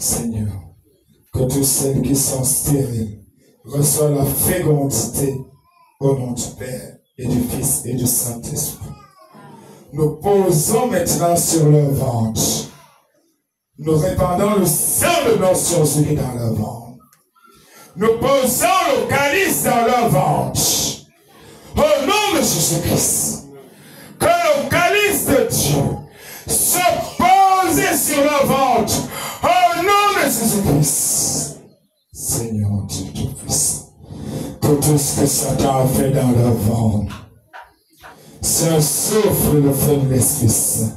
Seigneur, que toutes celles qui sont stériles reçoivent la fécondité au nom du Père et du Fils et du Saint-Esprit. Nous posons maintenant sur le ventre. Nous répandons le sang de nos sorciers dans le ventre. Nous posons le calice dans le ventre. Au nom de Jésus-Christ. Que le calice de Dieu se pose sur le ventre. Au nom de Jésus-Christ. Seigneur Dieu Tout-Puissant. Que tout ce que Satan a fait dans le ventre. Je souffre le feu de l'Esprit Saint.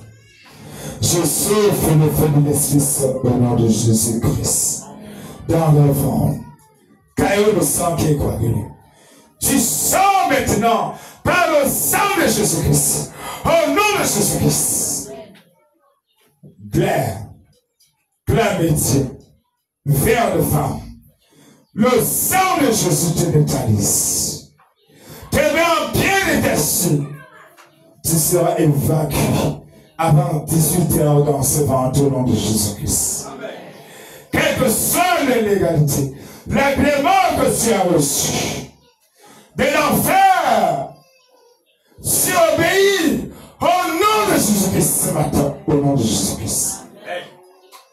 Je souffre le feu de l'Esprit Saint au nom de Jésus-Christ. Dans le ventre. Caillou de sang qui est coagulé. Tu sors maintenant par le sang de Jésus-Christ. Au nom de Jésus-Christ. Glaire, métier, verre de femme. Le sang de Jésus te neutralise. Te met en pied d'état. Tu seras évacué avant 18 heures dans ce ventre au nom de Jésus-Christ. Quelle que soit l'illégalité, l'agrément que tu as reçu de l'enfer, tu obéis au nom de Jésus-Christ ce matin, au nom de Jésus-Christ.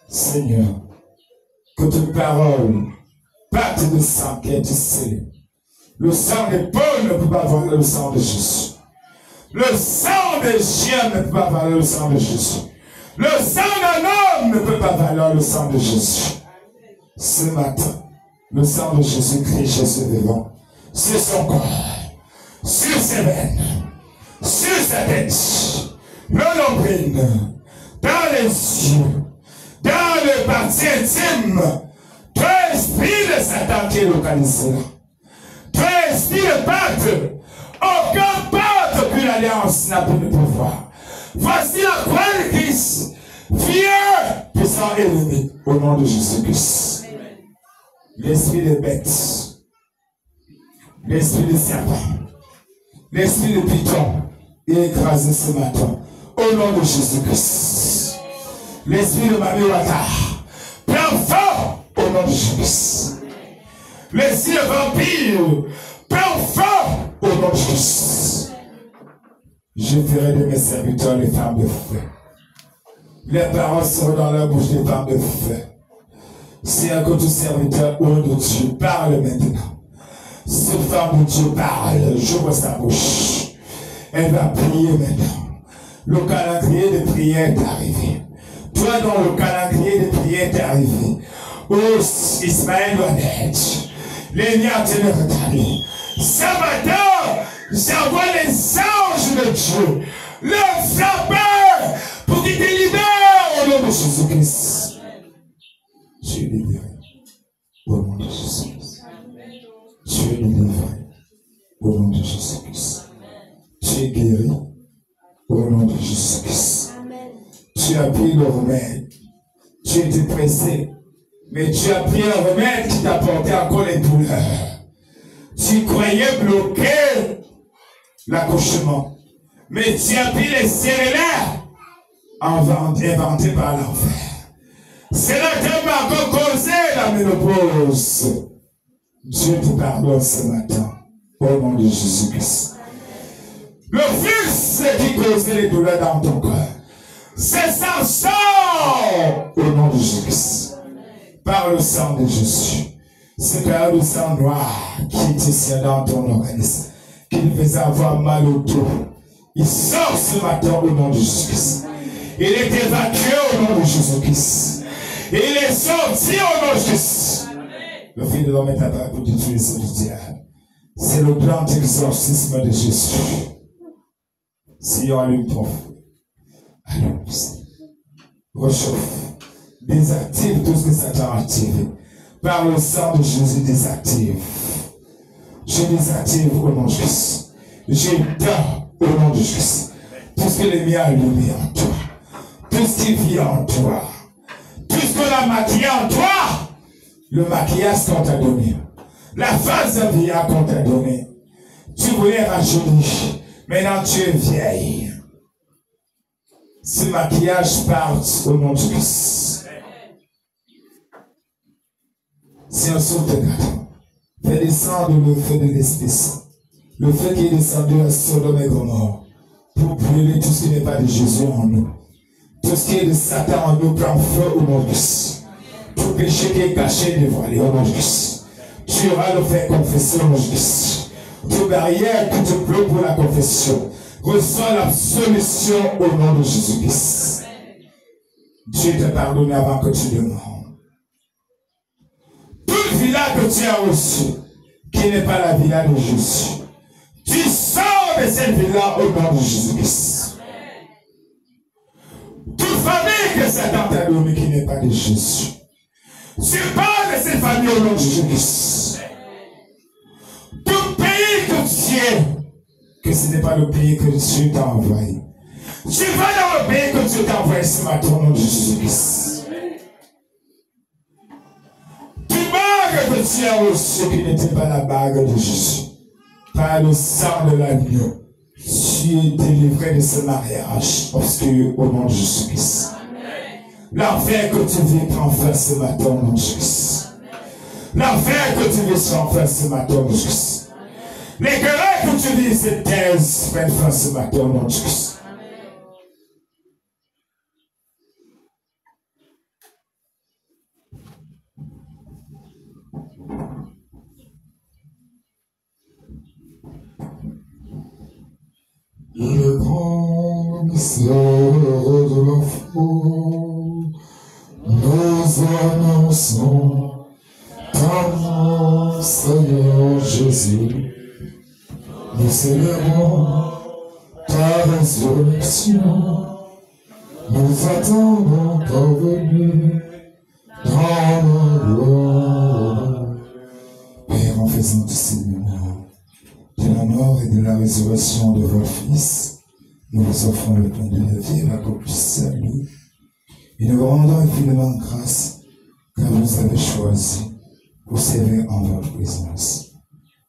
Seigneur, que toute parole parte du sang qui est scellé. Le sang des Paul ne peut pas valoir le sang de Jésus. Le sang des chiens ne peut pas valoir le sang de Jésus. Le sang d'un homme ne peut pas valoir le sang de Jésus. Ce matin, le sang de Jésus-Christ, Jésus vivant, sur son corps, sur ses veines, sur sa tête, le nombril, dans les yeux, dans les parties intimes, tout esprit de Satan qui est localisé là. Tout esprit de pacte, aucun pacte, aucune alliance n'a pu le pouvoir. Voici la croix de Christ, fier, puissant ennemi, au nom de Jésus-Christ. L'esprit de bête, l'esprit de serpent, l'esprit de python est écrasé ce matin, au nom de Jésus-Christ. L'esprit de Mamiwata, prends fort, au nom de Jésus-Christ. L'esprit de vampire, prends fort, au nom de Jésus. Je ferai de mes serviteurs les femmes de feu. Les paroles seront dans la bouche des femmes de feu. C'est un côté serviteur ou de Dieu, parle maintenant. Cette femme de Dieu parle, j'ouvre sa bouche. Elle va prier maintenant. Le calendrier de prière est arrivé. Toi dont le calendrier de prière est arrivé. Oh, Ismaël doit naître. Les liens te le retardent. Ce matin, j'envoie les anges de Dieu, le frappeur, pour qu'il te libère au nom de Jésus-Christ. Tu es libéré au nom de Jésus-Christ. Tu es délivré au nom de Jésus-Christ. Tu es guéri au nom de Jésus-Christ. Tu as pris le remède. Tu étais pressé, mais tu as pris un remède qui t'a porté encore les douleurs. Tu croyais bloquer l'accouchement, mais tu as pris les céréales inventés par l'enfer. Cela t'a encore causé la ménopause. Dieu te pardonne ce matin, au nom de Jésus-Christ. Le fils qui causait les douleurs dans ton cœur, c'est ça sort au nom de Jésus-Christ. Par le sang de Jésus. C'est par le sang noir qui était dans ton organisme, qui te faisait avoir mal au dos. Il sort ce matin au nom de Jésus-Christ. Il est évacué au nom de Jésus-Christ. Et il est sorti au nom de Jésus. Le Fils de l'homme est apparu pour détruire le diable. C'est le grand exorcisme de Jésus. Si on allume ton feu, allume. Rechauffe. Désactive tout ce que Satan a activé. Par le sang de Jésus, désactive. Je désactive au nom de Jésus. J'éteins au nom de Jésus. Tout ce que l'ennemi a allumé en toi. Tout ce qui vit en toi. Tout ce qu'on a maquillé en toi. Le maquillage qu'on t'a donné. La face de vieillard qu'on t'a donné. Tu voulais rajeunir. Maintenant tu es vieille. Ce maquillage part au nom de Jésus. Seigneur, sauve tes gardes. Fais descendre le feu de l'Esprit Saint. Le feu qui est descendu à Sodome et Gomorrhe pour brûler tout ce qui n'est pas de Jésus en nous. Tout ce qui est de Satan en nous prend feu au nom de Jésus. Tout péché qui est caché, dévoilé au nom de Jésus. Tu auras le fait confesser au nom de Jésus. Toute barrière qui te bloque pour la confession, reçois l'absolution au nom de Jésus-Christ. Dieu t'a pardonné avant que tu demandes. Toute villa que tu as reçue, qui n'est pas la villa de Jésus, tu sors de cette villa au nom de Jésus-Christ. Toute famille que Satan t'a donnée qui n'est pas de Jésus, tu parles de cette famille au nom de Jésus-Christ. Tout pays que tu es, que ce n'est pas le pays que Dieu t'a envoyé. Tu vas dans le pays que Dieu t'a envoyé ce matin au nom de Jésus-Christ. Toute bague que tu as reçue qui n'était pas la bague de Jésus, par le sang de l'agneau, tu es délivré de ce mariage obscur au nom de Jésus-Christ. L'enfer que tu vis prend fin ce matin au nom de Jésus. L'enfer que tu vis prend fin ce matin au nom de Jésus. Les querelles que tu vis se taisent prennent fin ce matin au nom de Jésus. Le grand mystère de la foi, nous annonçons ta mort, Seigneur Jésus. Nous célébrons ta résurrection. Nous attendons ta venue dans la gloire. Père, en faisant tous ces mémoires de la mort et de la résurrection de votre Fils, nous vous offrons le pain de la vie et la coupe du salut. Et nous vous rendons infiniment grâce, car vous avez choisi pour servir en votre présence.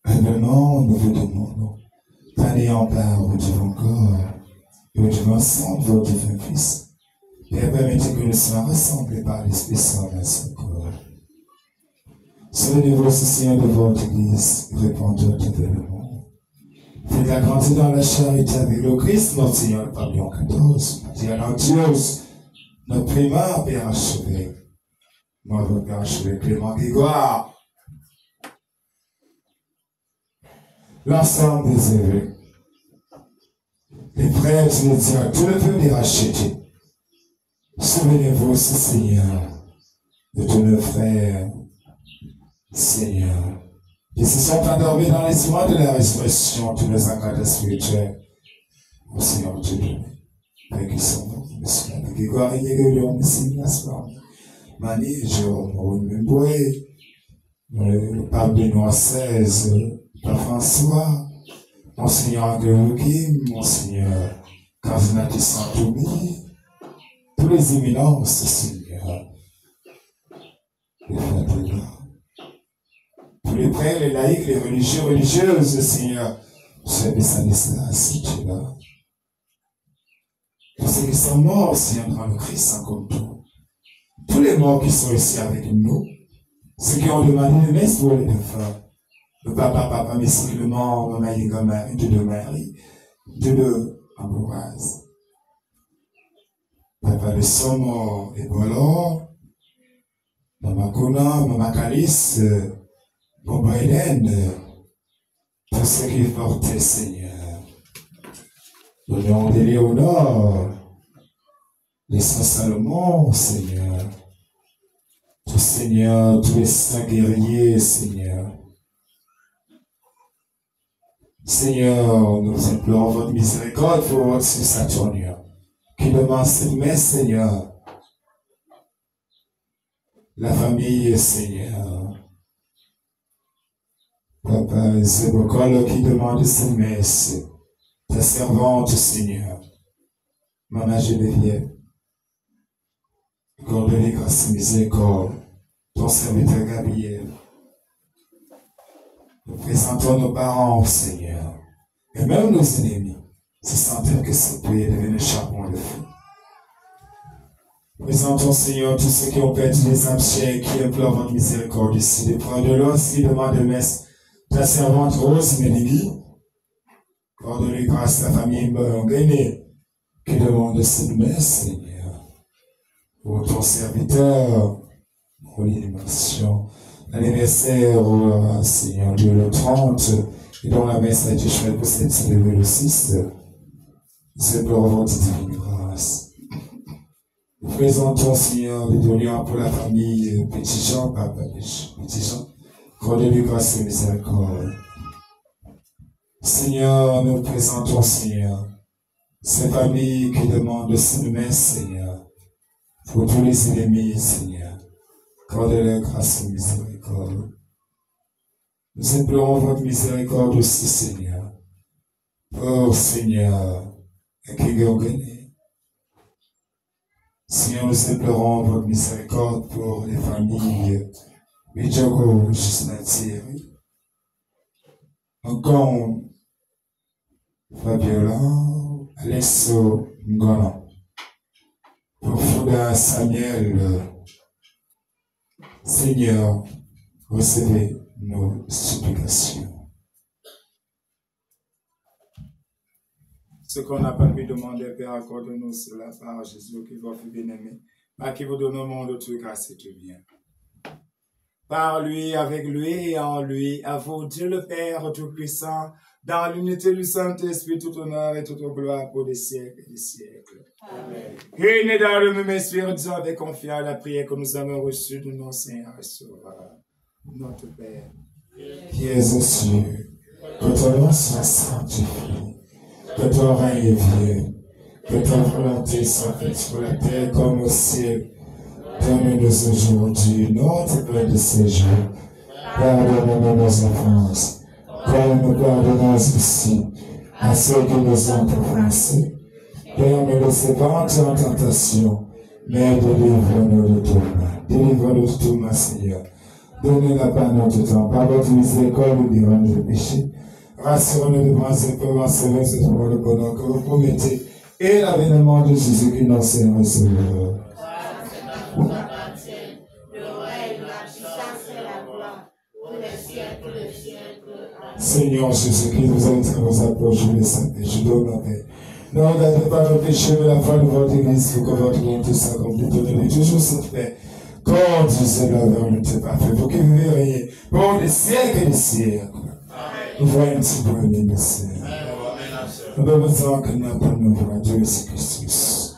Humblement, nous vous demandons, en ayant part au divin corps et au divin sang de votre divin Fils, Père, permettez que nous soyons rassemblés par l'Esprit Saint dans ce corps. Souvenez-vous aussi, Seigneur, de votre Église, répandeur d'événements. Faites-la grandir dans la charité avec le Christ, notre Seigneur, par Léon XIV, Dieu, notre primat, Père archevêque, notre Père archevêque Clément Grégoire, l'ensemble des évêques, les prêtres, les diacres, tout le peuple est racheté. Souvenez-vous aussi, Seigneur, de tous nos frères, Seigneur, qui se sont endormis dans les soins de la résurrection, tous les encadrés spirituels. Au Seigneur Dieu, Père qui sont morts, Monsieur la Grégoire, et Guéguillon, Messie, Gaspard, Mani, Jérôme, Mboué, le Pape Benoît XVI, Pape François, Monseigneur Guéroukim, Monseigneur Cardinal Santoumi, tous les éminences, Seigneur, les frères de l'art. Tous les prêtres, les laïcs, les religieux, religieuses, Seigneur, Seigneur, si tu es là. Tous ceux qui sont morts, Seigneur, dans le Christ, comme tout. Tous les morts qui sont ici avec nous, ceux qui ont demandé une messe pour les défunts, le papa, Messie, le mort, Maman Yégomarie, Dieu de Marie, Dieu de Ambroise, Papa de Somo et Bolor, Maman Kona, Maman Calice, Bobo Hélène, tous ceux qui portaient, Seigneur, le nom de Léonore, les saints Salomon, Seigneur, tout Seigneur, tous les saints guerriers, Seigneur. Seigneur, nous implorons votre miséricorde pour votre fils Saturnia, qui demande cette messe, Seigneur. La famille, Seigneur. Papa Zébocol qui demande cette messe. Ta servante, Seigneur. Maman Geneviève. Accorde-les grâce et miséricorde. Ton serviteur Gabriel. Nous présentons nos parents, Seigneur, et même nos ennemis, se sentir que ce pays devient un charbon de feu. Présentons, Seigneur, tous ceux qui ont perdu les âmes chères, qui implorent votre miséricorde ici. Les frères de l'os qui demandent de messe, ta servante Rose Mélanie, pardonne grâce à la famille Mbengene, qui demande cette messe, Seigneur. Pour ton serviteur, pour l'élévation, l'anniversaire, Seigneur Dieu, le 30, et dont la messe a été choisie pour cette célébrer le 6, nous implorons votre divine grâce. Nous présentons, Seigneur, les doléances pour la famille Petit Jean, Papa Petit Jean. Accordez-lui grâce et miséricorde. Seigneur, nous présentons, Seigneur, ces familles qui demandent cette messe, Seigneur, pour tous les ennemis, Seigneur. Accordez-leur grâce et miséricorde. Nous implorons votre miséricorde aussi, Seigneur. Oh, Seigneur, qui organise. Seigneur, nous implorons votre miséricorde pour les familles Midjoko, Jusnati, encore Fabiola, Alessio Ngono, pour Fouda Samuel. Seigneur, recevez nos supplications. Ce qu'on n'a pas pu demander, Père, accorde-nous cela par Jésus, qui va vous bien-aimé, mais qui vous donne au monde toute grâce et tout bien. Par lui, avec lui et en lui, à vous, Dieu le Père Tout-Puissant, dans l'unité du Saint-Esprit, tout honneur et toute gloire pour des siècles et des siècles. Amen. Et dans le même esprit, disons avec confiance la prière que nous avons reçue de nos Seigneur et Sauveur, notre Père, qui es aux cieux, que ton nom soit sanctifié. Que ton règne vienne, que ta volonté soit faite sur la terre comme au ciel. Donne-nous aujourd'hui notre pain de ce jour. Pardonne-nous nos offenses, comme nous pardonnons aussi à ceux qui nous ont offensés. Et ne laissez pas entrer en tentation, mais délivre-nous de tout mal. Délivre-nous de tout mal, Seigneur. Donnez-nous pas notre temps. Par votre miséricorde, nous dirons nos péchés. Rassurez-nous de penser pour recevoir ce droit de bonheur que vous promettez et l'avènement de Jésus qui nous sert au Sauveur. Seigneur Jésus-Christ, vous avez dit à vos apôtres, je les savais, je donne ma paix. Ne regardez pas nos péchés, mais la foi de votre Église, pour que votre volonté s'accomplisse. Donnez-lui toujours cette paix. Conduisez-la vers l'unité parfaite, pour que vous verriez pour des siècles et des siècles. Nous voyons un petit peu les messieurs. Nous avons besoin que nous apprenons à Dieu Jésus-Christ.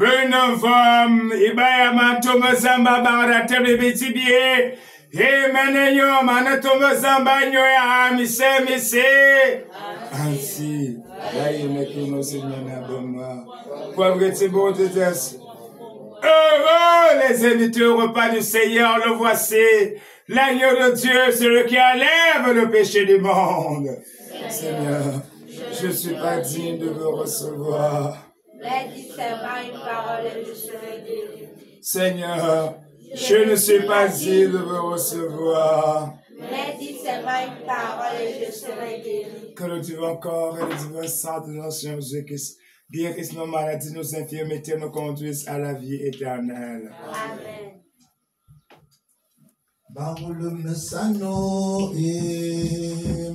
Benevom, Ibayama Tomazamba Barra Telebitibie, Emeneyo, Manatomazamba Noya, Mise. Ainsi, là il me qui nous Seigneur Boma. Pour que tu beau de heureux les invités au repas du Seigneur, le voici, l'agneau de Dieu, celui qui enlève le péché du monde. Seigneur, je ne suis pas digne de vous recevoir. Mais dis seulement une parole et je serai guéri. Seigneur, je ne suis pas digne de vous recevoir. Mais dis seulement une parole et je serai guéri. Que le divin corps et le divin sang de notre Seigneur Jésus-Christ guérissent nos maladies, nos infirmités, nous conduisent à la vie éternelle. Amen. Baroulum sano e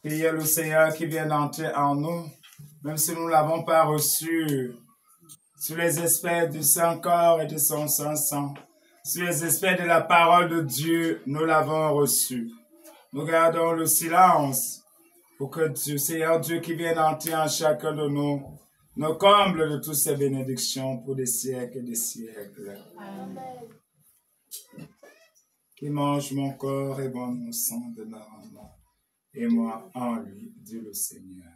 Priez le Seigneur qui vient d'entrer en nous, même si nous ne l'avons pas reçu, sur les aspects du Saint-Corps et de son Saint-Sang, sur les aspects de la parole de Dieu, nous l'avons reçu. Nous gardons le silence pour que Dieu, Seigneur Dieu qui vient d'entrer en chacun de nous, nous comble de toutes ces bénédictions pour des siècles et des siècles. Amen. Qui mange mon corps et boit mon sang demeure en moi, et moi en lui, dit le Seigneur.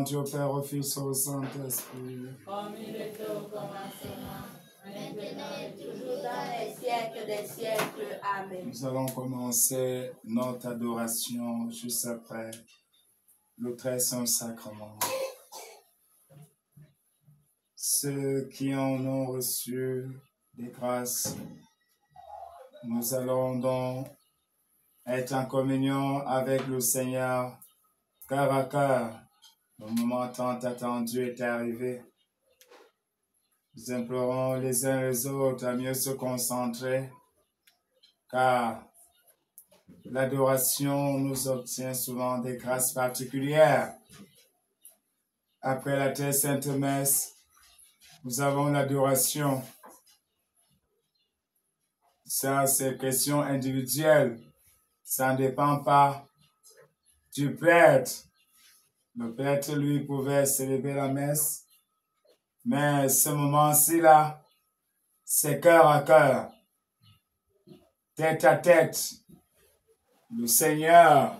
Dieu Père, au Fils, au Saint-Esprit. Comme il était au commencement, maintenant et toujours dans les siècles des siècles. Amen. Nous allons commencer notre adoration juste après le très saint sacrement. Ceux qui en ont reçu des grâces, nous allons donc être en communion avec le Seigneur, cœur à cœur. Le moment tant attendu est arrivé. Nous implorons les uns les autres à mieux se concentrer, car l'adoration nous obtient souvent des grâces particulières. Après la très sainte messe, nous avons l'adoration. Ça, c'est question individuelle. Ça ne dépend pas du prêtre. Le prêtre, lui, pouvait célébrer la messe, mais ce moment-ci-là, c'est cœur à cœur, tête à tête. Le Seigneur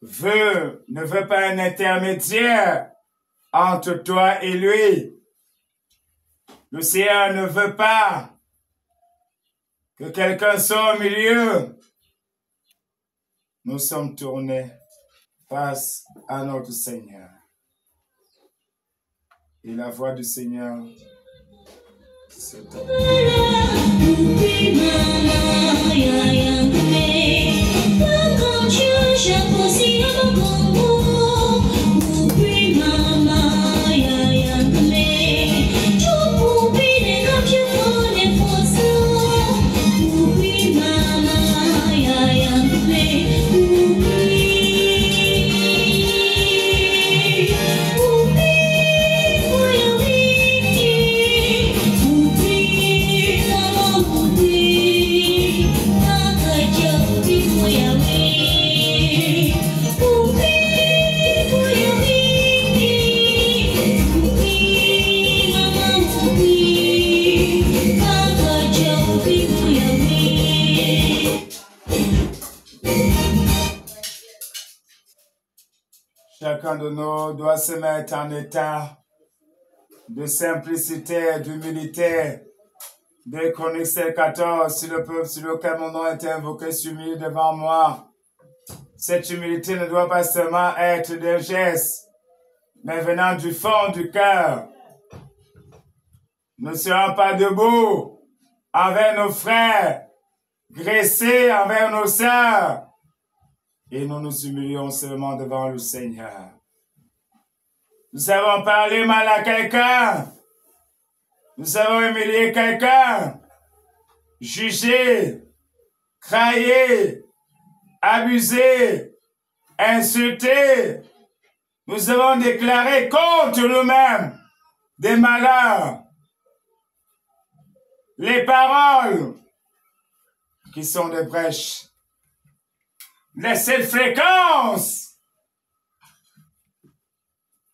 ne veut pas un intermédiaire entre toi et lui. Le Seigneur ne veut pas que quelqu'un soit au milieu. nous sommes tournés face à notre Seigneur. Et la voix du Seigneur, c'est Chacun de nous doit se mettre en état de simplicité, d'humilité. De Chroniques 14, si le peuple sur lequel mon nom est invoqué s'humilie devant moi. Cette humilité ne doit pas seulement être des gestes, mais venant du fond du cœur. Nous ne serons pas debout envers nos frères, graissés envers nos sœurs. Et nous nous humilions seulement devant le Seigneur. Nous avons parlé mal à quelqu'un. Nous avons humilié quelqu'un. Jugé, craillé, abusé, insulté. Nous avons déclaré contre nous-mêmes des malheurs. Les paroles qui sont des brèches. Cette fréquence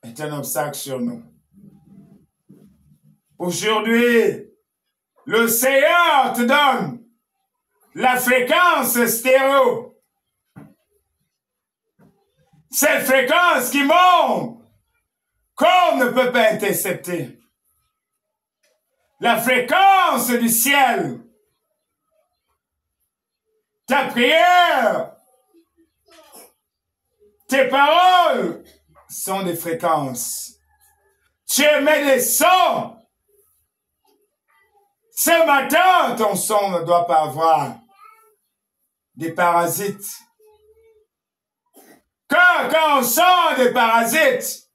est un obstacle sur nous. Aujourd'hui, le Seigneur te donne la fréquence stéréo. Cette fréquence qui monte, qu'on ne peut pas intercepter. La fréquence du ciel. Ta prière, tes paroles sont des fréquences. Tu émets des sons. Ce matin, ton son ne doit pas avoir des parasites. Quand on sent des parasites,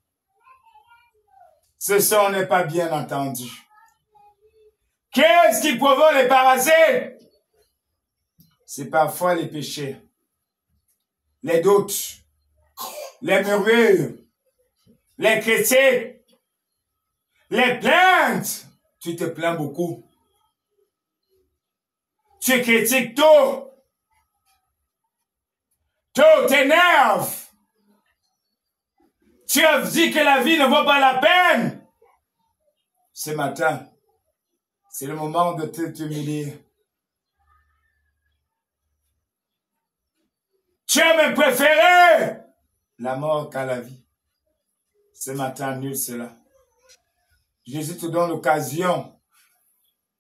ce son n'est pas bien entendu. Qu'est-ce qui provoque les parasites? C'est parfois les péchés, les doutes, les murmures, les critiques, les plaintes. Tu te plains beaucoup. Tu critiques tout. Tout t'énerve. Tu as dit que la vie ne vaut pas la peine. Ce matin, c'est le moment de t'humilier. Tu as même préféré la mort qu'à la vie. Ce matin, annule cela. Jésus te donne l'occasion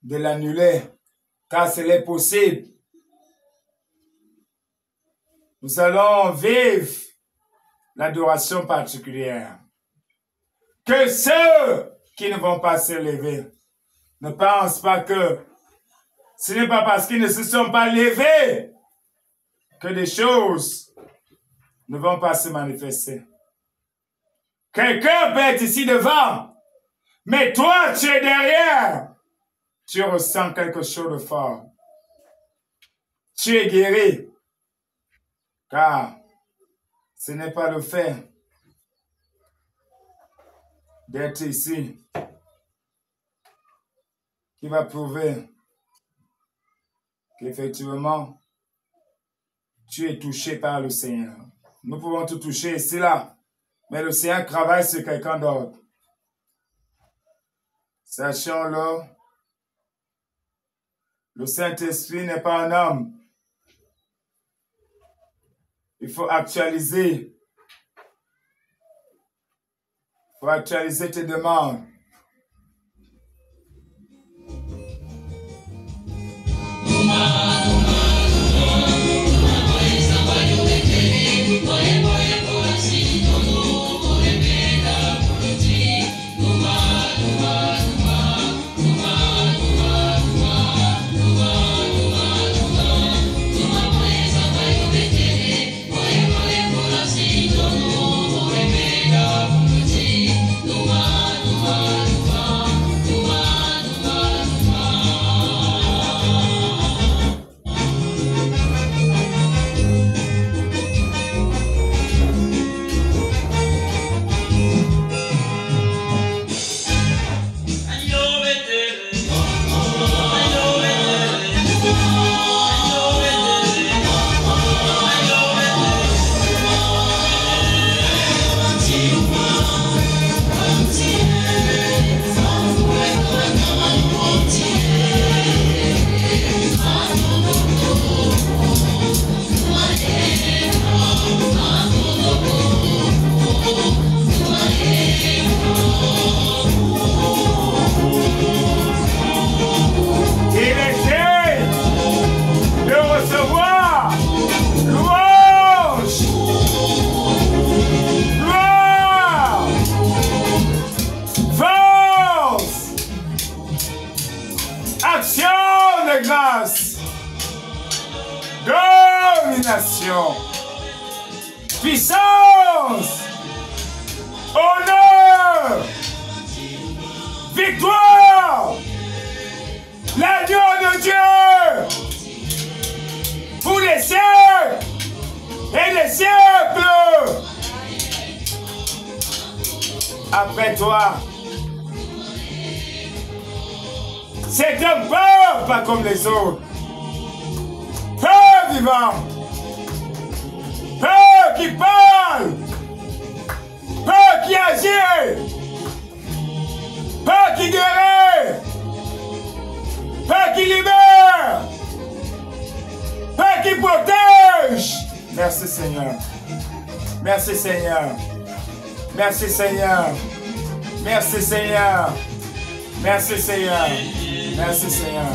de l'annuler, car c'est possible. Nous allons vivre l'adoration particulière. Que ceux qui ne vont pas se lever ne pensent pas que ce n'est pas parce qu'ils ne se sont pas levés que des choses ne vont pas se manifester. Quelqu'un peut être ici devant, mais toi, tu es derrière. Tu ressens quelque chose de fort. Tu es guéri, car ce n'est pas le fait d'être ici qui va prouver qu'effectivement, tu es touché par le Seigneur. Nous pouvons te toucher ici, là, mais le Seigneur travaille sur quelqu'un d'autre. Sachons-le, le Saint-Esprit n'est pas un homme. Il faut actualiser. Il faut actualiser tes demandes. après toi. C'est un peuple pas comme les autres. Peuple vivant. Peuple qui parle. Peuple qui agit. Peuple qui guérit. Peuple qui libère. Peuple qui protège. Merci Seigneur. Merci Seigneur. Merci Seigneur. Merci Seigneur. Merci Seigneur. Merci Seigneur.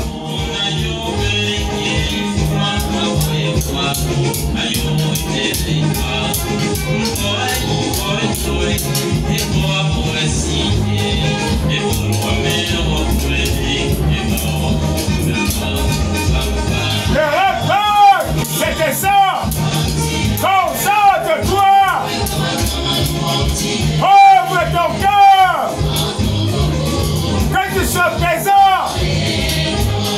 Le repas, c'était ça. Concentre-toi. Ouvre ton cœur. Que tu sois présent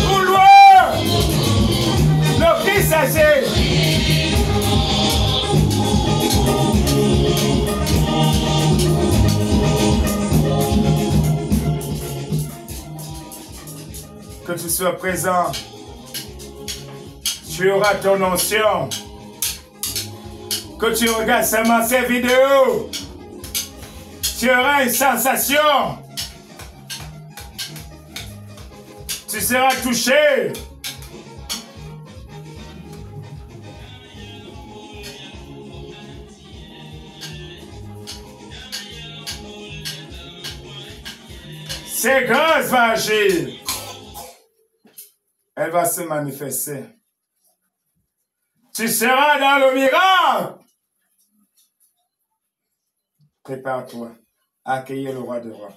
ou loin. Le Christ agit. Que tu sois présent. Tu auras ton onction. Que tu regardes seulement ces vidéos. Tu auras une sensation. Tu seras touché. Cette grâce va agir. Elle va se manifester. Tu seras dans le miracle. Prépare-toi à accueillir le roi des rois.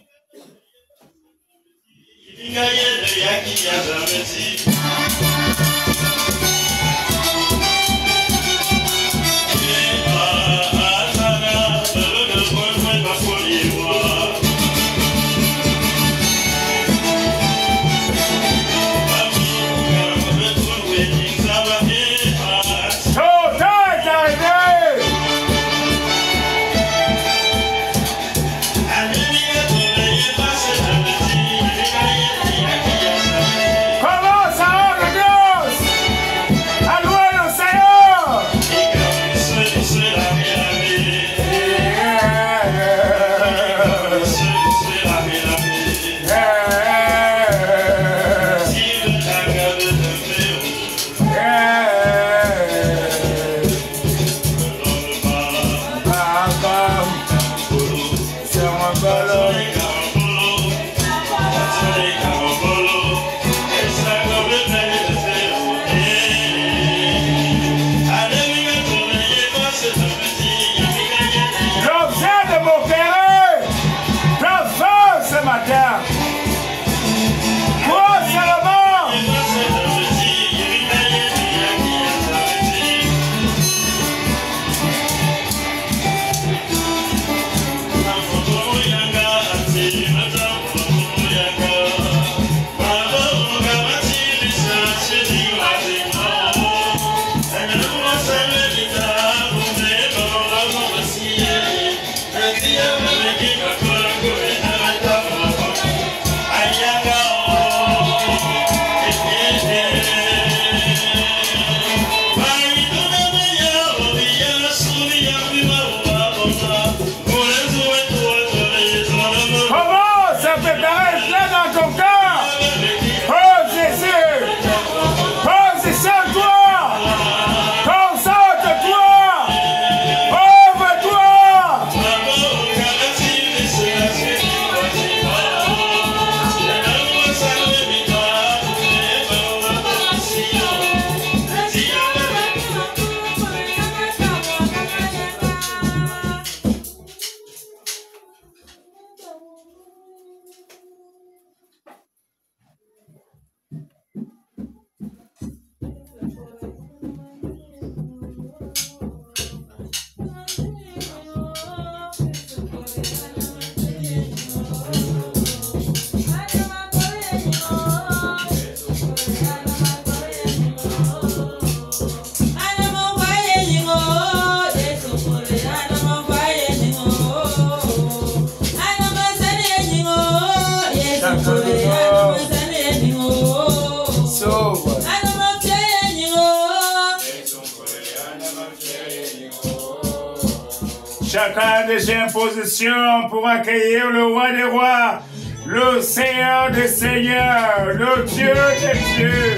Commence à rendre grâce. Chacun déjà en position pour accueillir le roi des rois, le Seigneur des seigneurs, le Dieu des dieux.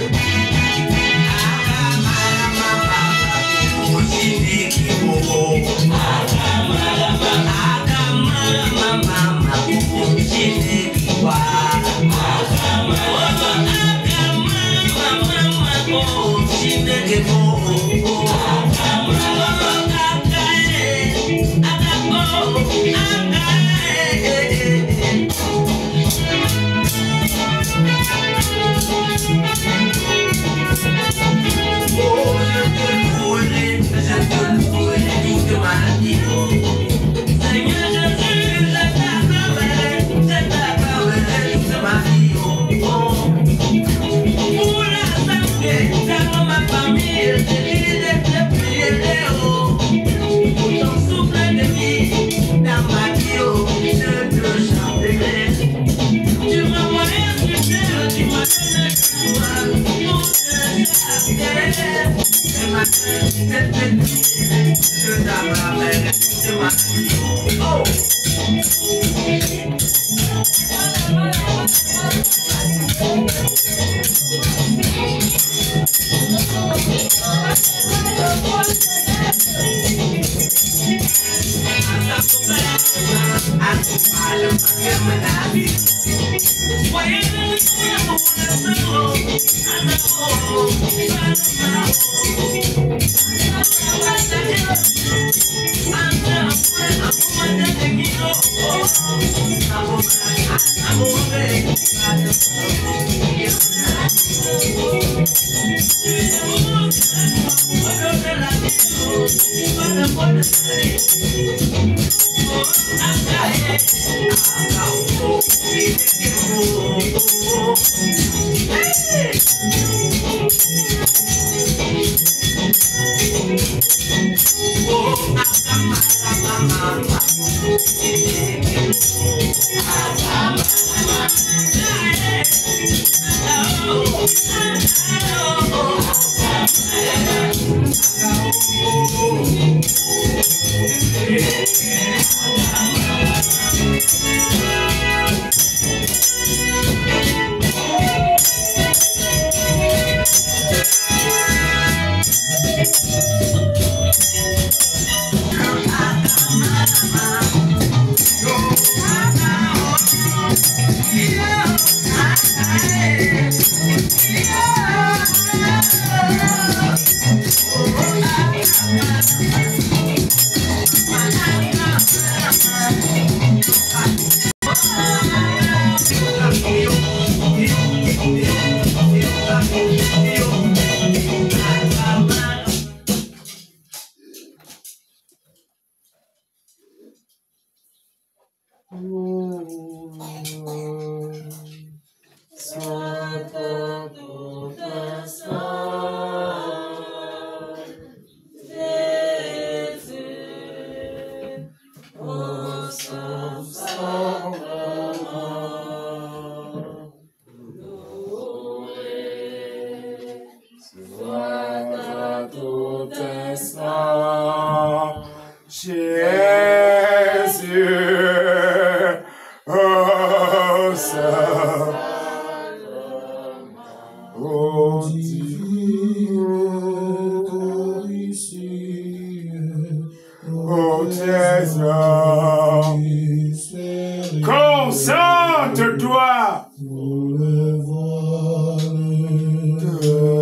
Concentre-toi.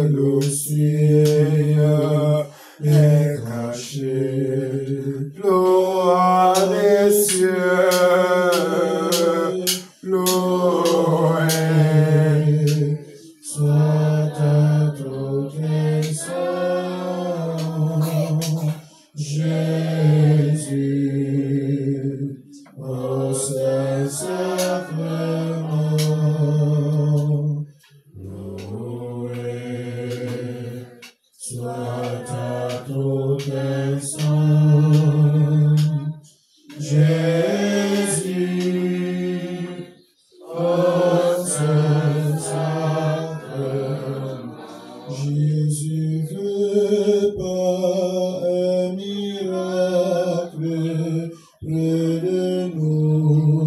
Le Seigneur est caché, le roi des cieux, loué soit ta protection, Jésus, au Saint-Sacrement, loué soit ta protection, Jésus.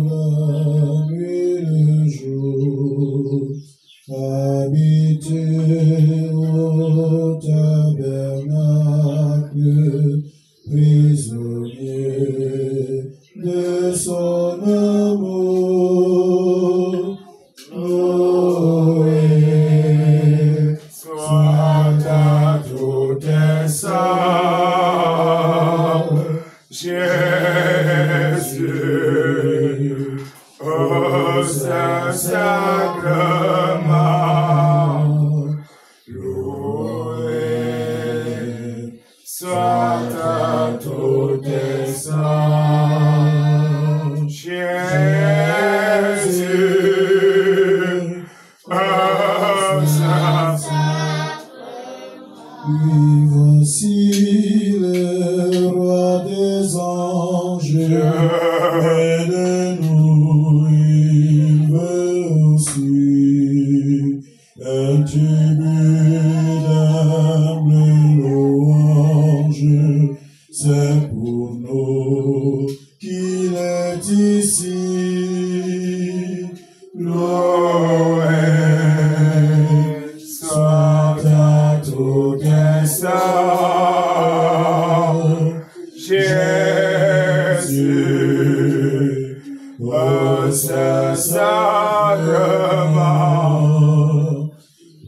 la nuit et le jour, habiter au tabernacle, prisonnier de son amour. Loué soit à tout instant, Jésus, au Saint-Sacrement. Loué soit à tout instant, Jésus, au Saint-Sacrement. Oui, voici le roi des anges, et de nous il veut aussi un tribut d'humble louange. C'est pour nous qu'il est ici. Loué soit à tout instant, Jésus, au Saint-Sacrement.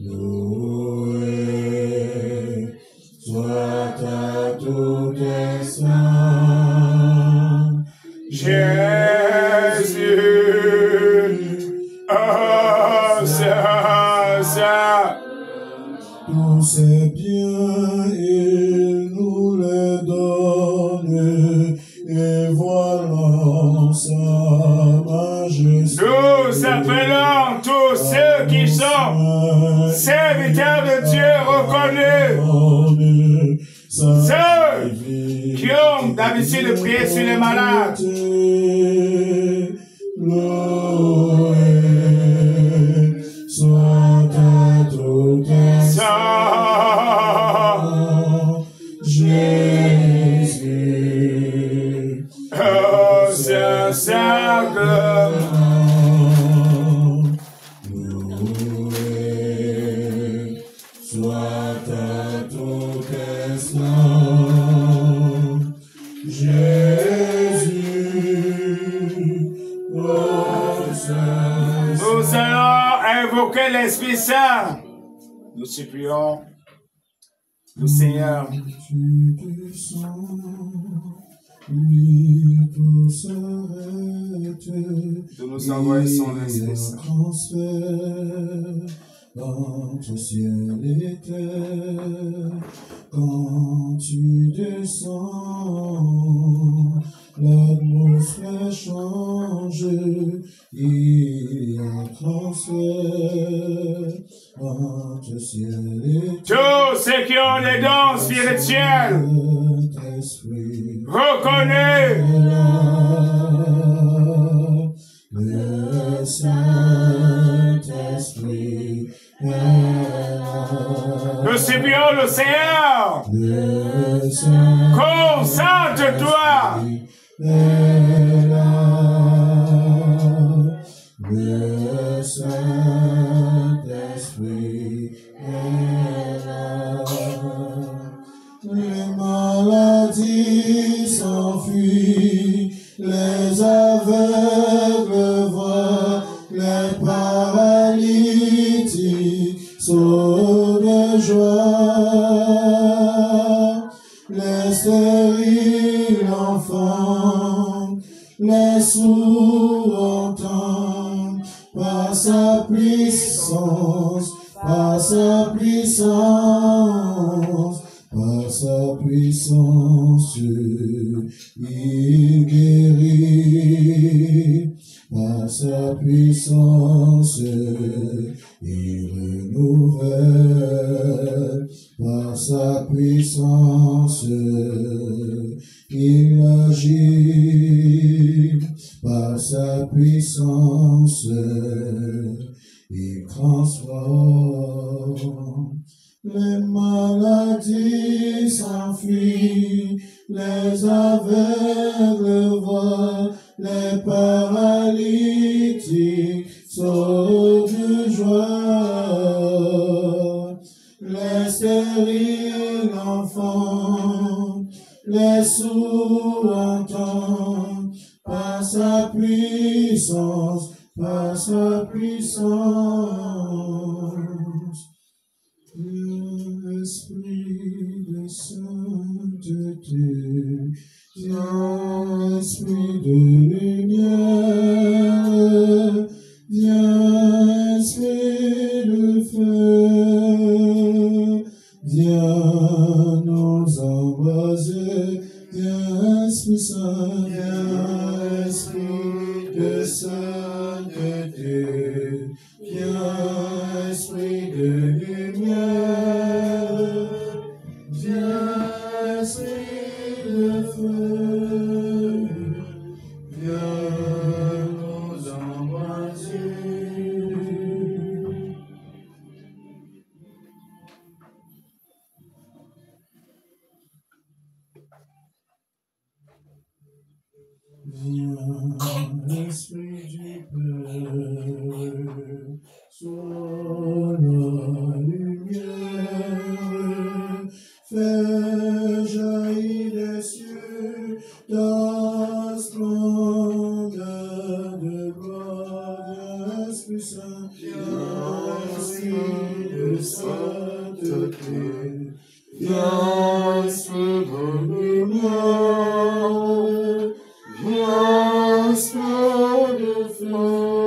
Loué soit à tout instant, Jésus, au Saint-Sacrement. Tous ces biens, il nous les donne, et voilà sa majesté. Nous appelons tous ceux qui sont serviteurs de Dieu reconnus, ceux qui ont d'habitude de prier sur les malades. Loué soit à tout instant, Jésus, au Saint-Sacrement. Loué soit à tout instant, Jésus, au Saint-Sacrement. Nous allons invoquer l'Esprit Saint. Nous supplions le Seigneur de nous envoyer son Esprit Saint. Entre ciel et terre, quand tu descends, l'atmosphère change, il y a un transfert entre ciel et terre. Tous ceux qui ont les dons spirituels reconnus. Le Saint-Esprit est là. Nous supplions le Seigneur. Le Saint-Esprit concentre-toi. est là. Le Saint-Esprit est là. Les maladies s'enfuient, les aveugles voient, les paralytiques sautent de joie, les stériles enfants, les sourds entendent, par sa puissance, par sa puissance. Par sa puissance, il guérit. Par sa puissance, il renouvelle. Par sa puissance, il agit. Par sa puissance, il transforme. Les maladies s'enfuient, les aveugles voient, les paralytiques sautent de joie, les stériles enfants, les sourds entendent, par sa puissance, par sa puissance. L'esprit de sainteté, viens, esprit de lumière, viens, esprit de feu, viens nous embraser, viens, Esprit Saint, viens, esprit de sainteté, viens, esprit de lumière, viens, esprit de feu, viens nous embraser. Viens, esprit du Père, sois la lumière, fais jaillir des cieux ta splendeur de gloire. Viens, Esprit Saint, viens, Esprit de sainteté, viens, Esprit de lumière, viens, Esprit de feu,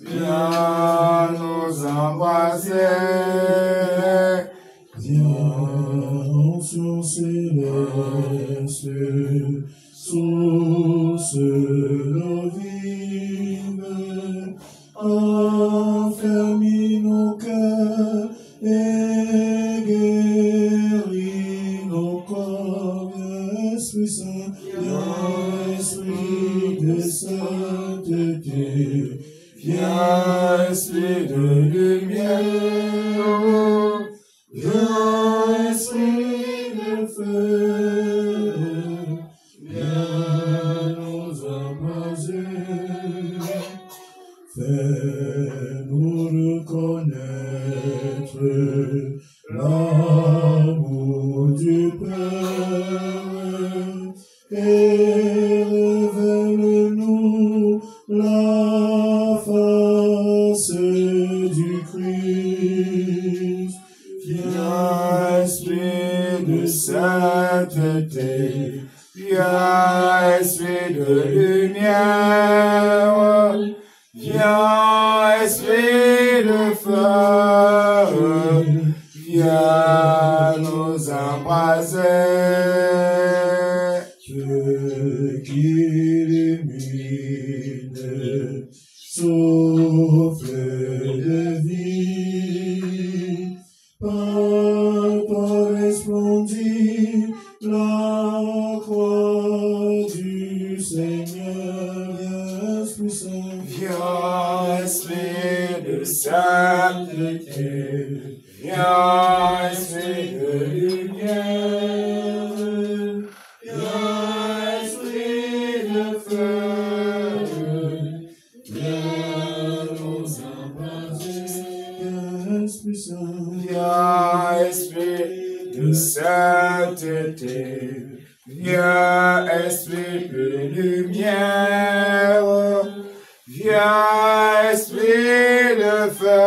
viens nous embrasser, viens, onction céleste, source d'eau vive, enferme nos cœurs et guéris nos corps. Viens, Esprit Saint, viens, Esprit de sainteté, viens, Esprit de lumière, viens, Esprit de feu, viens nous embraser, fais-nous reconnaître l'amour du Père et révèle-nous la face du Christ. Viens, Esprit de sainteté, viens, Esprit de lumière, viens, Esprit de feu, viens nous embraser. Dieu qui illumine, souffle de vie, par toi resplendit la croix du Seigneur. Viens, Esprit Saint, viens, Esprit de sainteté, viens, Esprit de lumière, viens, Esprit de feu, viens nous embrasser. Viens, Esprit Saint, viens, Esprit de sainteté, viens, Esprit de lumière, viens, Esprit de feu,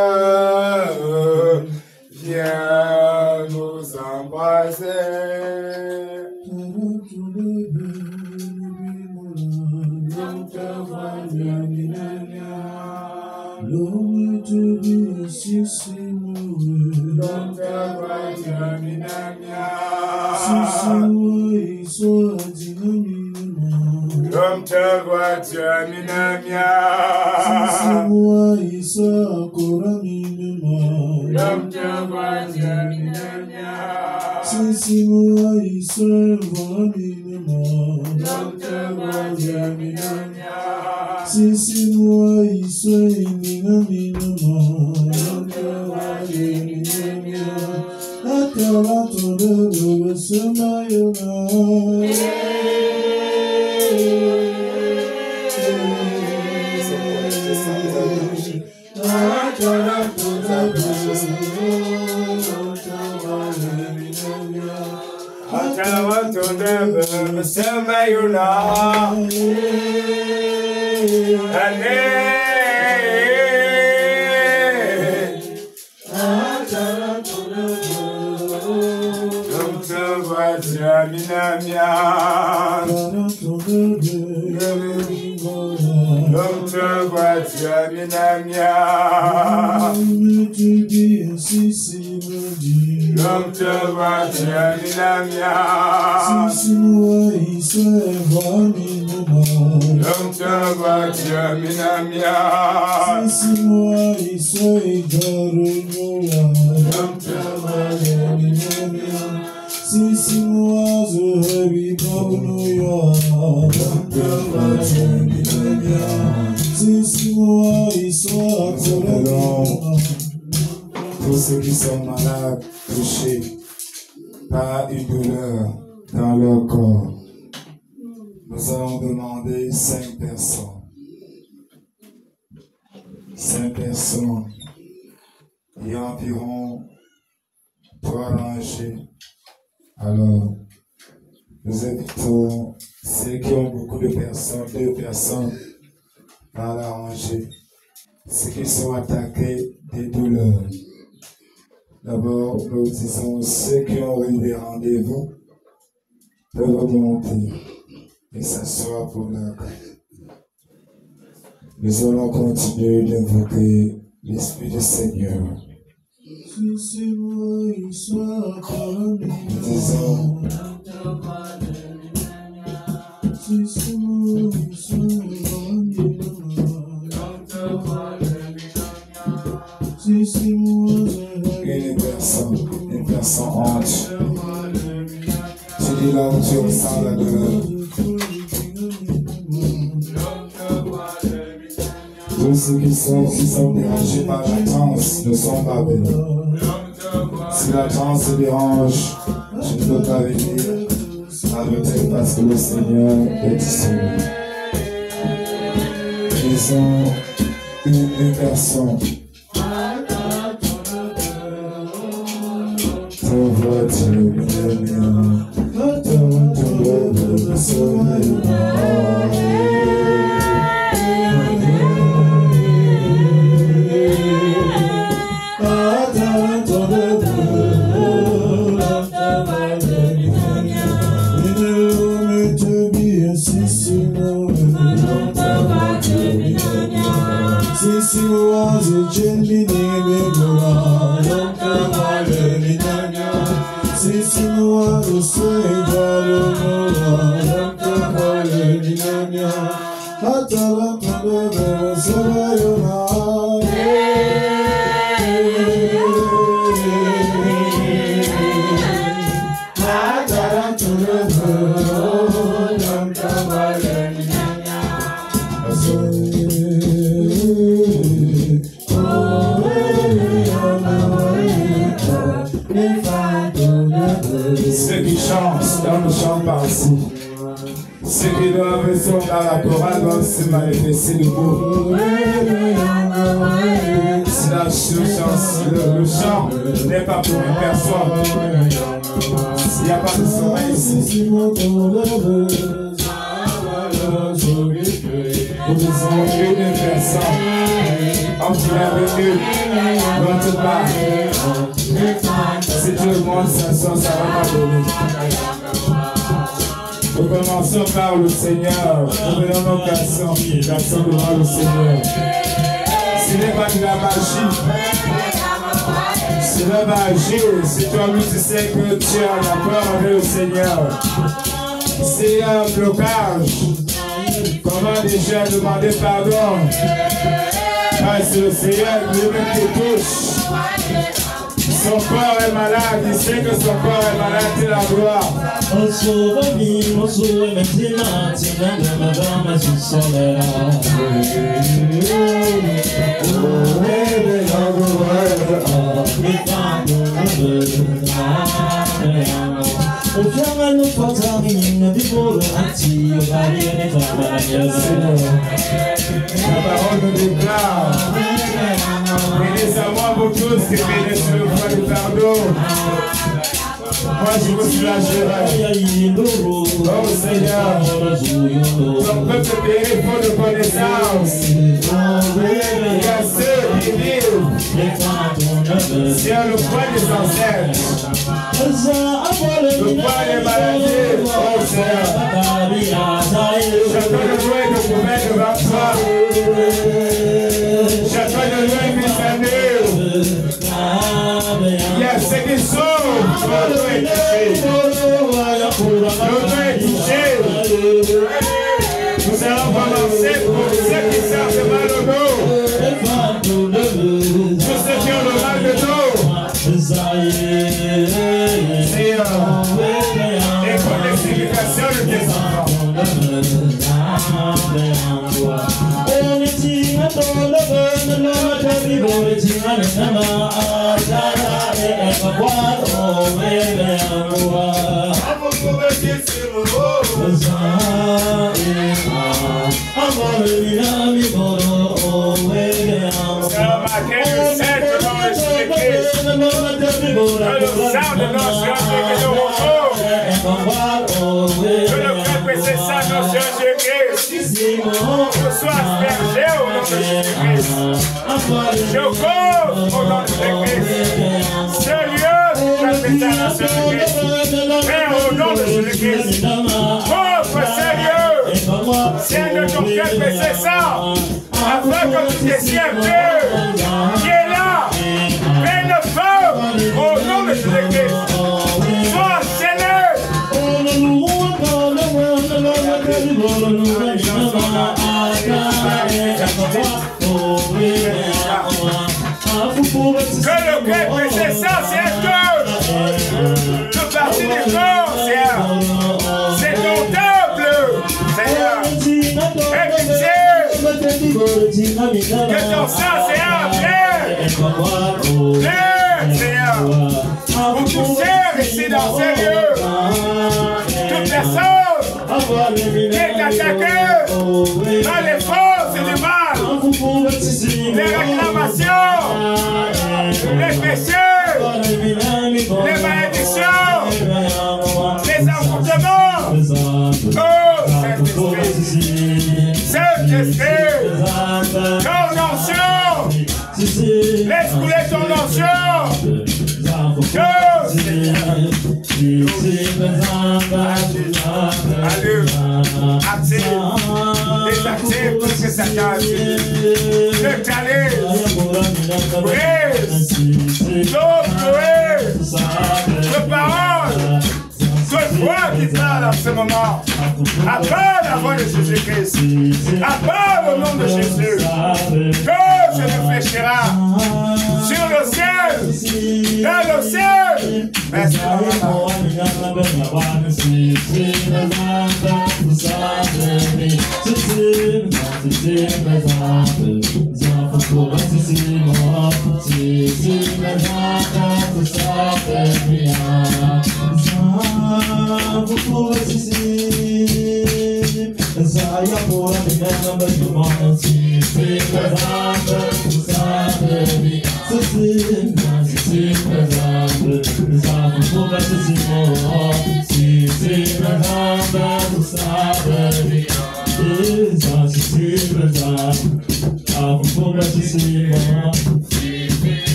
viens nous embrasser. L'homme te dit si c'est moi, l'homme te voit terminamia, si c'est moi, il soit dynamiquement, l'homme te voit terminamia, si c'est moi, il soit coraminement, l'homme te voit terminamia, si c'est moi, il soit coraminement, l'homme te voit terminamia, si c'est moi, il soit imminamment, l'homme te voit terminamia, attends ton de ce maillot. Pour ceux qui sont malades, touchés par une douleur dans leur corps, nous allons demander 5 personnes. 5 personnes. Il y a environ 3 rangées. Alors, nous invitons ceux qui ont beaucoup de personnes, 2 personnes dans la rangée, ceux qui sont attaqués des douleurs. D'abord, nous disons ceux qui ont eu des rendez-vous peuvent monter et s'asseoir pour leur cas. Nous allons continuer d'invoquer l'Esprit du Seigneur. Nous disons une personne honte. Tu dis là où tu ressens la douleur. Tous ceux qui sont dérangés par la transe ne sont pas venus. Si la transe se dérange, je ne peux pas venir à l'hôtel parce que le Seigneur est ici. Ils ont une personne. Ceux qui chantent dans le chant par-ci, ceux qui doivent être dans la chorale doivent se manifester debout. Si le chant n'est pas pour une personne, s'il n'y a pas de sommeil ici, nous disons une personne, quand il est venu, l'autre part. Si tout le monde s'assoit, ça va pas donner. Nous commençons par le Seigneur. Nous donnons nos cantions devant le Seigneur. Ce n'est pas de la magie. C'est la magie. Si toi-même tu sais que tu es en accord avec le Seigneur. C'est un blocage. Comment déjà demander pardon? Parce que le Seigneur lui-même te touche. Son corps est malade, il sait que son corps est malade, c'est la gloire. La parole nous déclare. Bénissez à moi pour tous qui bénissent le roi du pardon. Moi je me soulagerai. Oh Seigneur, ton peuple périt pour de connaissances. Il y a ceux qui vivent sur le poids des ancêtres. Le poids des maladies. Oh Seigneur, chacun de nous est de promesse devant toi. Chacun de nous est mis à nous. Il y a ceux qui sauvent. L'autre est touché. L'autre est touché. Nous allons commencer pour ceux qui servent de mal au dos. Tous ceux qui ont le mal de dos. Seigneur, écoute l'explication de tes enfants. Sois aspergé au nom de Jésus-Christ. Je cause au nom de Jésus-Christ. Ce lieu, la pétale de Jésus-Christ. Père, au nom de Jésus-Christ. Pauvre Seigneur, Seigneur de ton cœur, c'est ça. Afin que tu décides Dieu qui est là. Fais le feu au nom de Jésus-Christ. Sois Seigneur. Que le cœur péché, ça c'est un cœur de partie du corps, Seigneur. C'est ton temple, Seigneur. Et pitié, que ton sang, Seigneur, plein, Seigneur. Pour toucher ici dans ces lieux, toute personne qui est attaquée dans les forces du mal, les réclamations, les péchés, les malédictions, les affrontements. Oh, Saint-Esprit, ton onction, laisse couler ton onction. Allez, active, désactive tout ce que Satan a dit. Le calice, brise, de parole, toute voix qui parle en ce moment. Appelle la voix de Jésus-Christ. Appelle au nom de Jésus. Que je réfléchira sur le ciel, dans le ciel. Merci.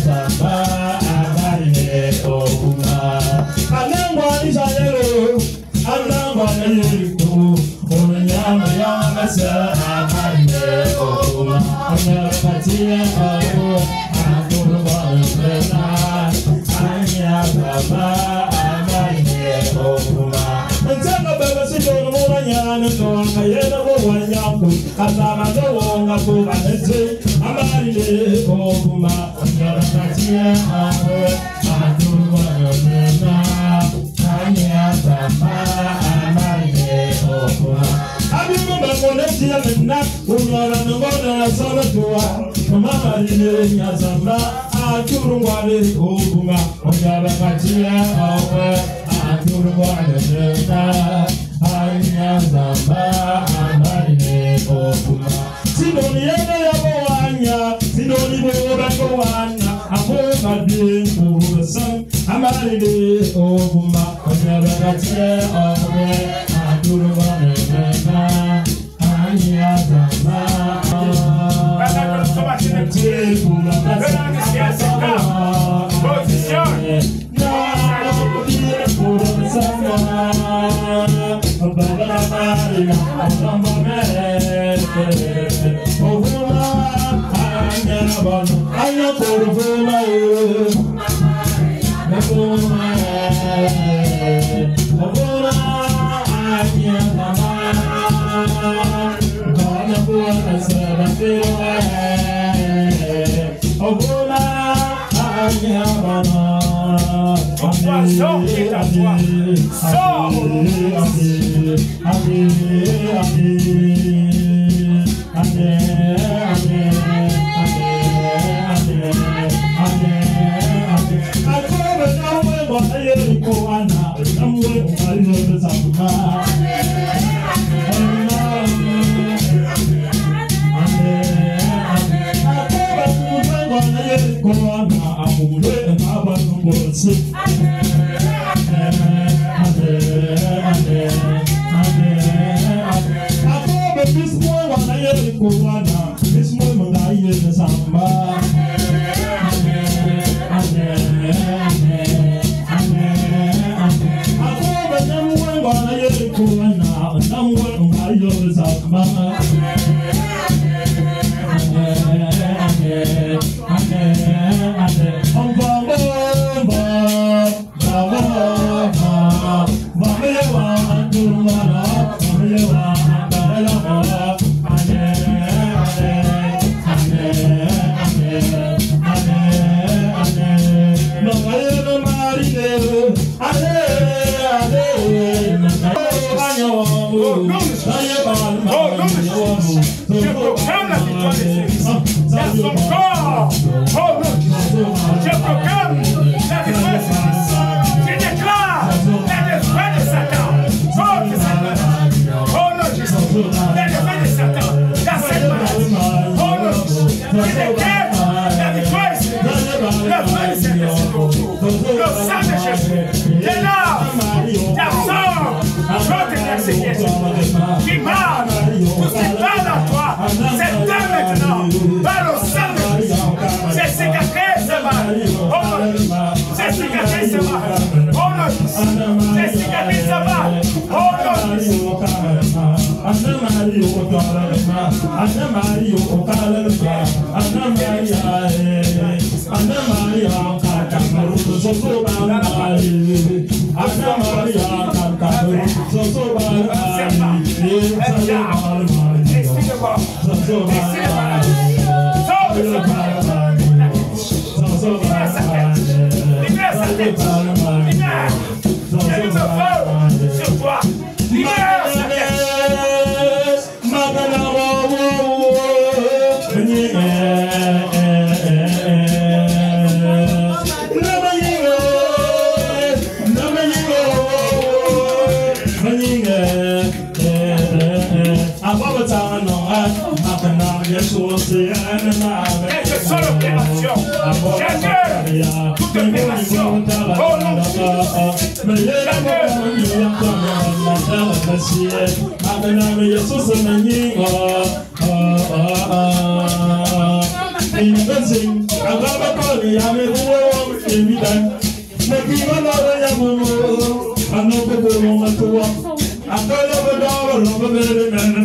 I I'm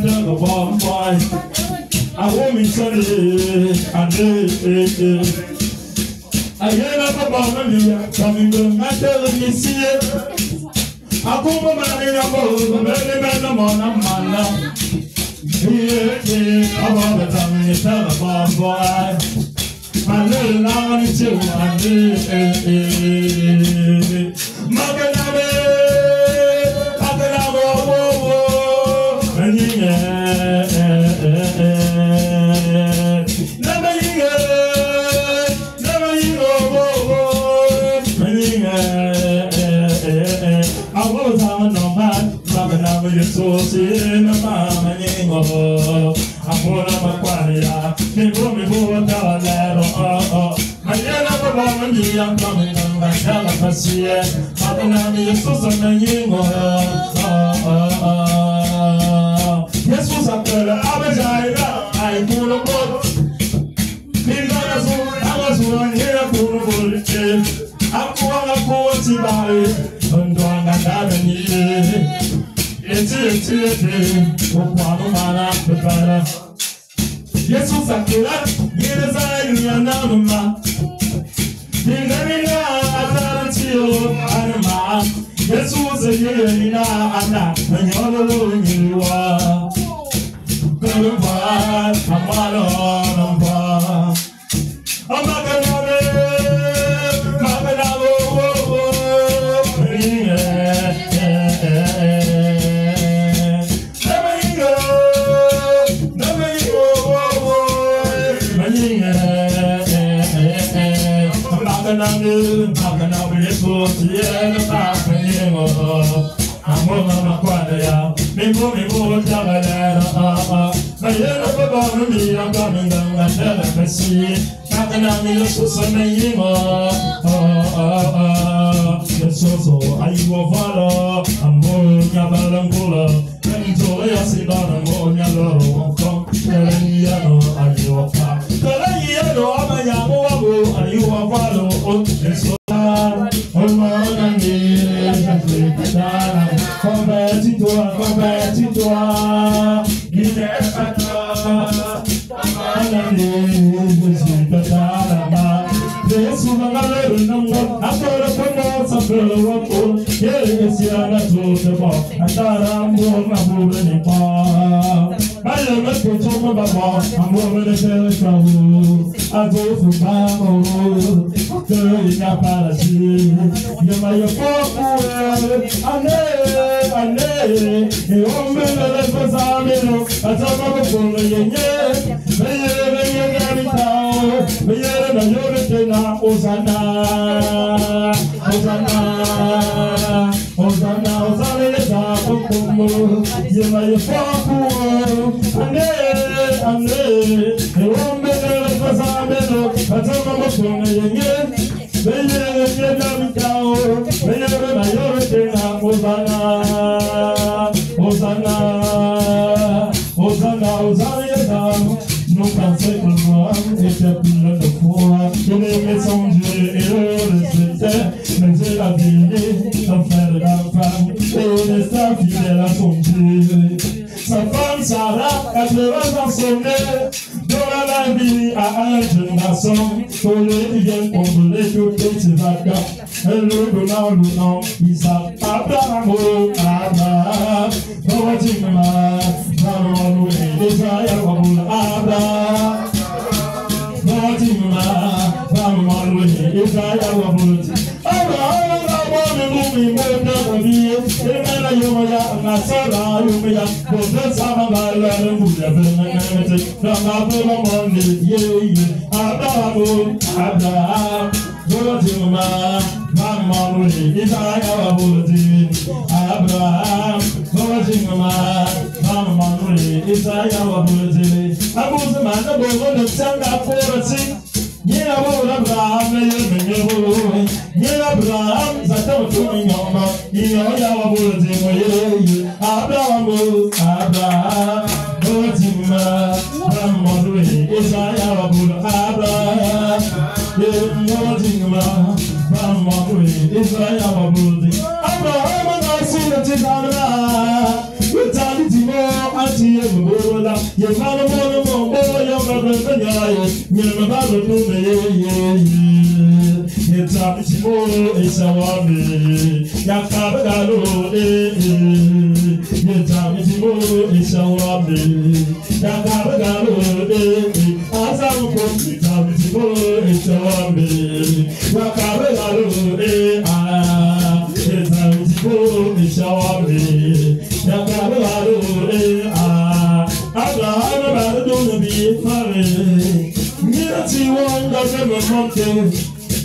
Abraham,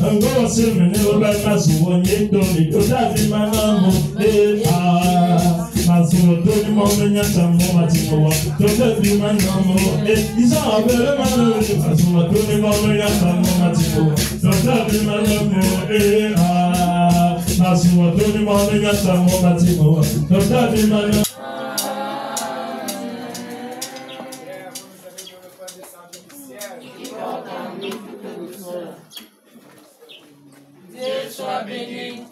I'm going to see me never by my soul when you don't need to die in my number. My soul, don't you moment, yes, I'm more to go. Don't that be my number. It's all better, my soul, don't you moment, yes, I'm more to go. Don't that be my number. My soul, don't you moment, yes, I'm more to go. Don't that be my number. Dieu soit béni.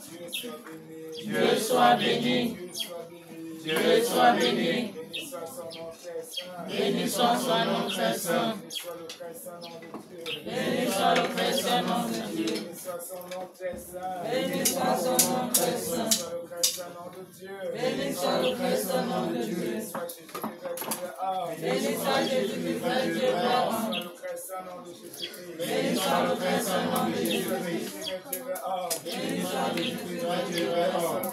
Dieu soit béni. Dieu soit béni. Béni soit son nom très saint. Béni soit le très saint nom de Dieu. Béni soit son nom très saint. Béni soit le très saint nom de Dieu. Béni soit Jésus qui fait Dieu vers homme. Béni soit le très saint nom de Jésus-Christ. Béni soit Jésus qui fait Dieu vers homme.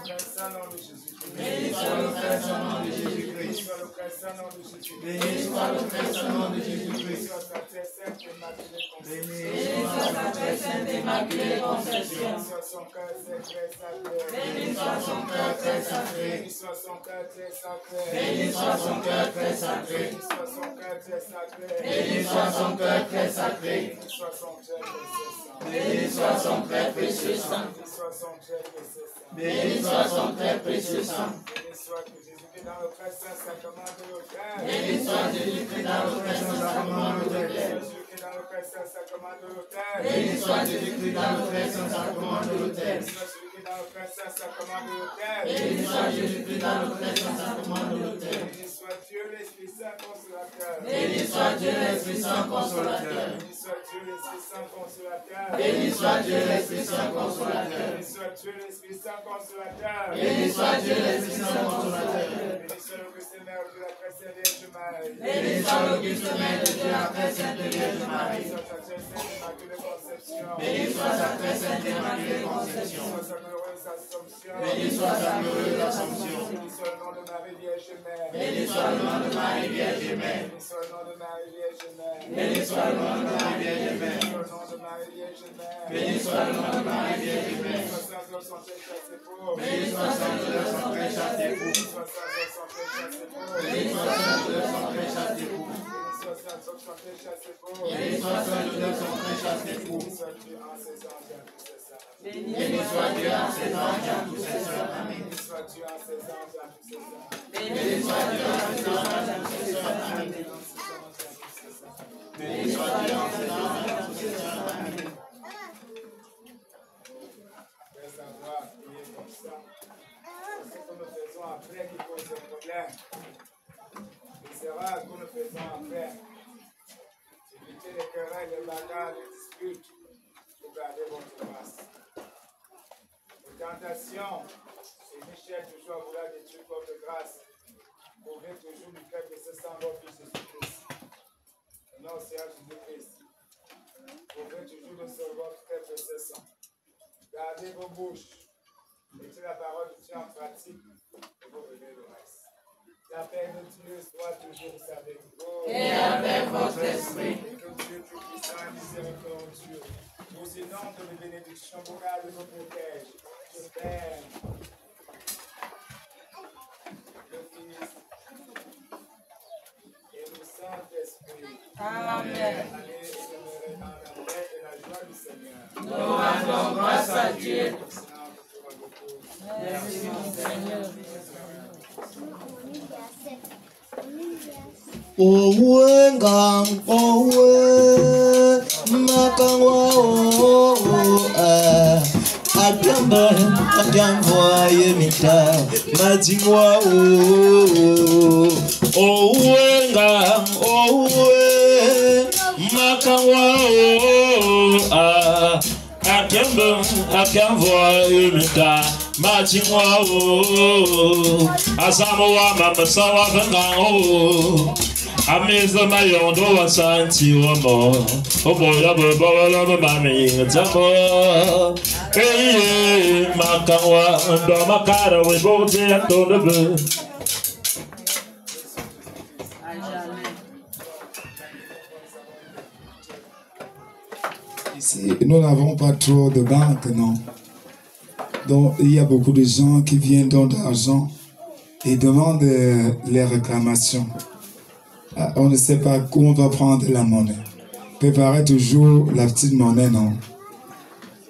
Béni soit le très saint nom de Jésus-Christ. Béni soit le très saint nom de Jésus-Christ. Béni soit sa très sainte immaculée conception. Béni soit son cœur très sacré. Béni soit son cœur très sacré. Béni soit son cœur très sacré. Béni soit son très précieux sang. Béni soit son très précieux sang. Béni soit Jésus-Christ dans le très saint sacrement de l'autel. Béni soit Jésus-Christ dans le très saint sacrement de l'autel. Béni soit Jésus-Christ dans le très saint sacrement de l'autel. Béni soit Dieu l'Esprit Saint consolateur. Béni soit Dieu l'Esprit Saint consolateur. Béni soit Dieu l'Esprit Saint consolateur. Béni soit Dieu l'Esprit Saint consolateur. Béni soit Dieu l'Esprit Saint consolateur. Béni soit le Christ Mère de la très sainte Vierge Marie. Béni soit le Christ Mère de la très sainte Vierge Marie. Béni soit sa très sainte immaculée conception. Béni soit sa très sainte immaculée conception. Béni soit sa glorieuse Assomption. Béni soit le nom de Marie Vierge Mère. Béni soit le nom de Marie Vierge Mère. Béni soit le nom de Marie Vierge Mère. Béni soit le nom de Marie Vierge Mère. Béni soit le nom de Marie Vierge Mère. Béni soit le nom de Marie Vierge Mère. Béni soit le nom de son très chaste époux. Béni soit le nom de son très chaste époux. Béni soit le nom de son très chaste époux. Béni soit Dieu en ses anges et en tous ses sœurs. Amen. Béni soit Dieu en ses anges et en tous ses sœurs. Béni soit Dieu en ses anges et en tous ses sœurs. Amen. Béni soit Dieu en ses anges et en tous ses sœurs. Amen. Après avoir prié comme ça, ce que nous faisons après qui pose des problèmes. Et c'est rare que nous faisons après. Évitez les querelles, les bagarres, les disputes. Pour garder votre grâce. Les tentations, c'est Michel toujours à vouloir détruire votre grâce. Prouvez toujours du cœur que c'est sans votre Fils Jésus-Christ. Non, c'est à Jésus-Christ. Prouvez toujours de ce votre cœur que c'est sans. Gardez vos bouches. Mettez la parole de Dieu en pratique et vous verrez le reste. La paix de Dieu soit toujours avec vous. Et avec votre esprit. Et que Dieu tout puissant et miséricordieux nous inonde de bénédictions, vous garde et nous protège. Je t'aime. Le Fils et le Saint-Esprit. Amen. Allez demeurer dans la paix et la joie du Seigneur. Nous rendons grâce à Dieu. Merci, mon Seigneur. Owengang owe makangwa Adamba ajamwa yemita majingwa Owengang owe kenvoa imita machingwa o asamoa mamasawa vengango ameza mayondo wasanti wamo oboya bobola mami zamo eye makawa ndo makara we bote atondebe. Ici, nous n'avons pas trop de banques, non. Donc, il y a beaucoup de gens qui viennent donnent de l'argent et demandent les réclamations. On ne sait pas où on va prendre la monnaie. Préparez toujours la petite monnaie, non.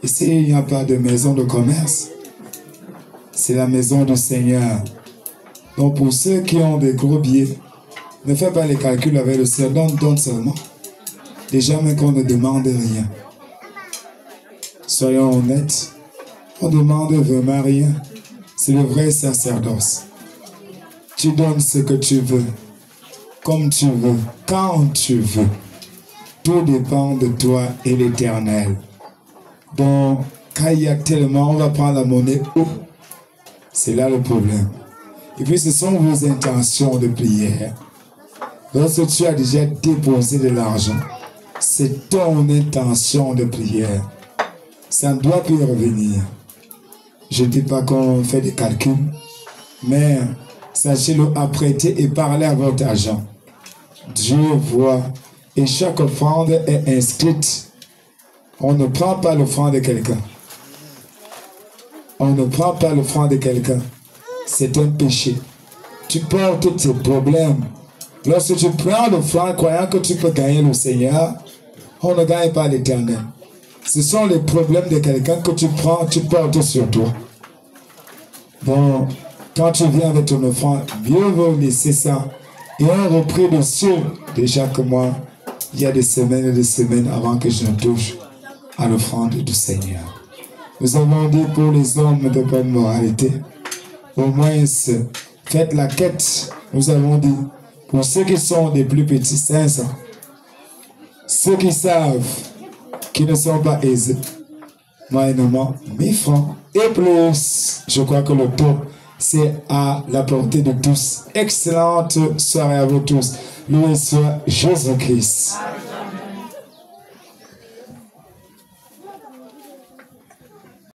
Ici, il n'y a pas de maison de commerce. C'est la maison du Seigneur. Donc, pour ceux qui ont des gros billets, ne faites pas les calculs avec le Seigneur, donne seulement. Déjà, mais qu'on ne demande rien. Soyons honnêtes, on demande vraiment rien. C'est le vrai sacerdoce. Tu donnes ce que tu veux, comme tu veux, quand tu veux. Tout dépend de toi et l'Éternel. Donc, quand il y a tellement, on va prendre la monnaie où? C'est là le problème. Et puis, ce sont vos intentions de prière. Lorsque tu as déjà déposé de l'argent, c'est ton intention de prière. Ça ne doit plus revenir. Je ne dis pas qu'on fait des calculs, mais sachez-le, apprêter et parler à votre argent. Dieu voit et chaque offrande est inscrite. On ne prend pas l'offrande de quelqu'un. On ne prend pas l'offrande de quelqu'un. C'est un péché. Tu portes tes problèmes. Lorsque tu prends l'offrande croyant que tu peux gagner le Seigneur, on ne gagne pas l'Éternel. Ce sont les problèmes de quelqu'un que tu prends, tu portes sur toi. Bon, quand tu viens avec ton offrande, mieux vaut laisser ça. Et on reprit dessus. Déjà que moi, il y a des semaines et des semaines avant que je ne touche à l'offrande du Seigneur. Nous avons dit pour les hommes de bonne moralité, au moins faites la quête. Nous avons dit, pour ceux qui sont des plus petits, 500. Ceux qui savent, qui ne sont pas aisés, moyennement 1000 francs et plus. Je crois que le taux, c'est à la portée de tous. Excellente soirée à vous tous. Loué soit Jésus-Christ.